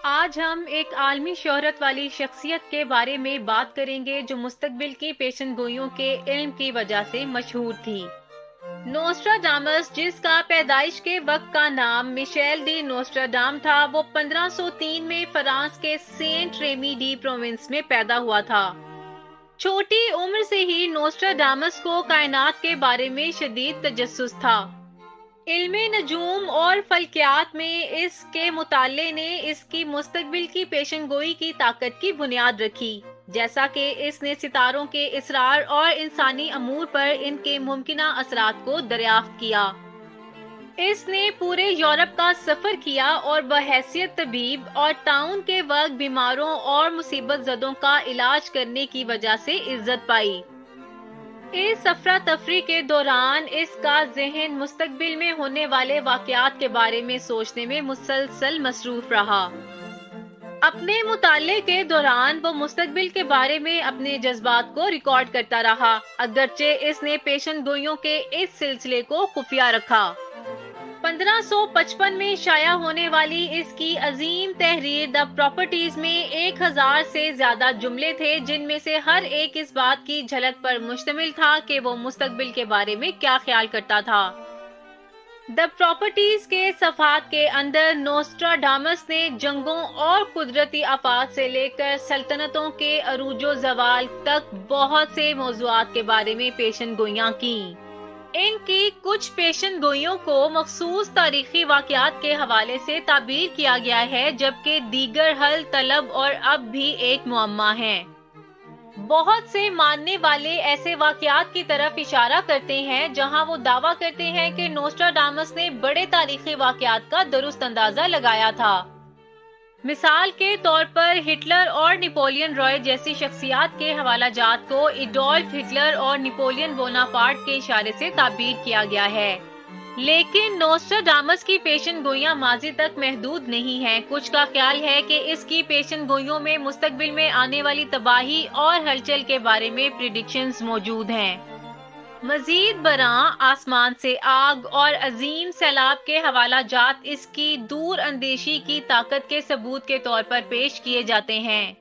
آج ہم ایک عالمی شہرت والی شخصیت کے بارے میں بات کریں گے جو مستقبل کی پیشن گوئیوں کے علم کی وجہ سے مشہور تھی۔ نوسٹراڈامس، جس کا پیدائش کے وقت کا نام میشیل ڈی نوسٹراڈام تھا، وہ 1503 میں فرانس کے سینٹ ریمی ڈی پروونس میں پیدا ہوا تھا۔ چھوٹی عمر سے ہی نوسٹراڈامس کو کائنات کے بارے میں شدید تجسس تھا۔ علم نجوم اور فلکیات میں اس کے مطالعے نے اس کی مستقبل کی پیشن گوئی کی طاقت کی بنیاد رکھی، جیسا کہ اس نے ستاروں کے اسرار اور انسانی امور پر ان کے ممکنہ اثرات کو دریافت کیا۔ اس نے پورے یورپ کا سفر کیا اور بحیثیت طبیب اور طاعون کے وقت بیماروں اور مصیبت زدوں کا علاج کرنے کی وجہ سے عزت پائی۔ اس افراتفری کے دوران اس کا ذہن مستقبل میں ہونے والے واقعات کے بارے میں سوچنے میں مسلسل مصروف رہا۔ اپنے مطالعے کے دوران وہ مستقبل کے بارے میں اپنے جذبات کو ریکارڈ کرتا رہا، اگرچہ اس نے پیشن گوئیوں کے اس سلسلے کو خفیہ رکھا۔ 1555 میں شائع ہونے والی اس کی عظیم تحریر دی پراپرٹیز میں 1000 سے زیادہ جملے تھے، جن میں سے ہر ایک اس بات کی جھلک پر مشتمل تھا کہ وہ مستقبل کے بارے میں کیا خیال کرتا تھا۔ دی پراپرٹیز کے صفحات کے اندر نوسٹراڈامس نے جنگوں اور قدرتی آفات سے لے کر سلطنتوں کے عروج و زوال تک بہت سے موضوعات کے بارے میں پیشن گوئیاں کیں۔ ان کی کچھ پیشن گوئیوں کو مخصوص تاریخی واقعات کے حوالے سے تعبیر کیا گیا ہے، جبکہ دیگر حل طلب اور اب بھی ایک معمہ ہیں۔ بہت سے ماننے والے ایسے واقعات کی طرف اشارہ کرتے ہیں جہاں وہ دعویٰ کرتے ہیں کہ نوسٹراڈامس نے بڑے تاریخی واقعات کا درست اندازہ لگایا تھا۔ مثال کے طور پر ہٹلر اور نیپولین رائے جیسی شخصیات کے حوالہ جات کو ایڈولف ہٹلر اور نیپولین بوناپارٹ کے اشارے سے تعبیر کیا گیا ہے۔ لیکن نوسٹراڈامس کی پیشن گوئیاں ماضی تک محدود نہیں ہیں۔ کچھ کا خیال ہے کہ اس کی پیشن گوئیوں میں مستقبل میں آنے والی تباہی اور ہلچل کے بارے میں پریڈکشنز موجود ہیں۔ مزید برآں آسمان سے آگ اور عظیم سیلاب کے حوالہ جات اس کی دور اندیشی کی طاقت کے ثبوت کے طور پر پیش کیے جاتے ہیں۔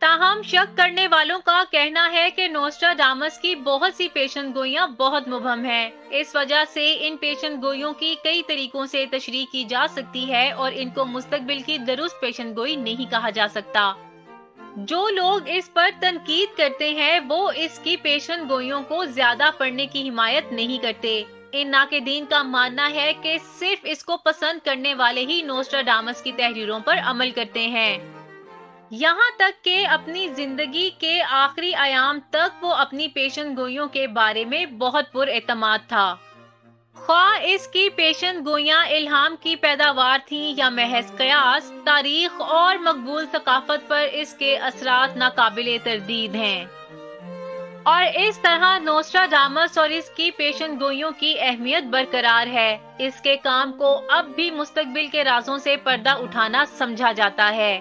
تاہم شک کرنے والوں کا کہنا ہے کہ نوسٹراڈامس کی بہت سی پیشن گوئیاں بہت مبہم ہیں۔ اس وجہ سے ان پیشن گوئیوں کی کئی طریقوں سے تشریح کی جا سکتی ہے اور ان کو مستقبل کی درست پیشن گوئی نہیں کہا جا سکتا۔ جو لوگ اس پر تنقید کرتے ہیں وہ اس کی پیشن گوئیوں کو زیادہ پڑھنے کی حمایت نہیں کرتے۔ ان ناقدین کا ماننا ہے کہ صرف اس کو پسند کرنے والے ہی نوسٹراڈامس کی تحریروں پر عمل کرتے ہیں۔ یہاں تک کہ اپنی زندگی کے آخری ایام تک وہ اپنی پیشن گوئیوں کے بارے میں بہت پر اعتماد تھا۔ خواہ اس کی پیشن گوئیاں الہام کی پیداوار تھیں یا محض قیاس، تاریخ اور مقبول ثقافت پر اس کے اثرات ناقابل تردید ہیں۔ اور اس طرح نوسٹراڈامس اور اس کی پیشن گوئیوں کی اہمیت برقرار ہے۔ اس کے کام کو اب بھی مستقبل کے رازوں سے پردہ اٹھانا سمجھا جاتا ہے۔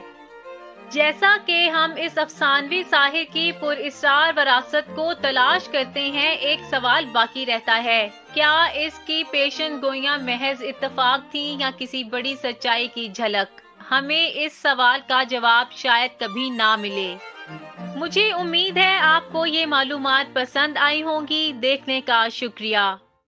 جیسا کہ ہم اس افسانوی ساحر کی پراسرار وراثت کو تلاش کرتے ہیں، ایک سوال باقی رہتا ہے: کیا اس کی پیشن گوئیاں محض اتفاق تھیں یا کسی بڑی سچائی کی جھلک؟ ہمیں اس سوال کا جواب شاید کبھی نہ ملے۔ مجھے امید ہے آپ کو یہ معلومات پسند آئی ہوں گی۔ دیکھنے کا شکریہ۔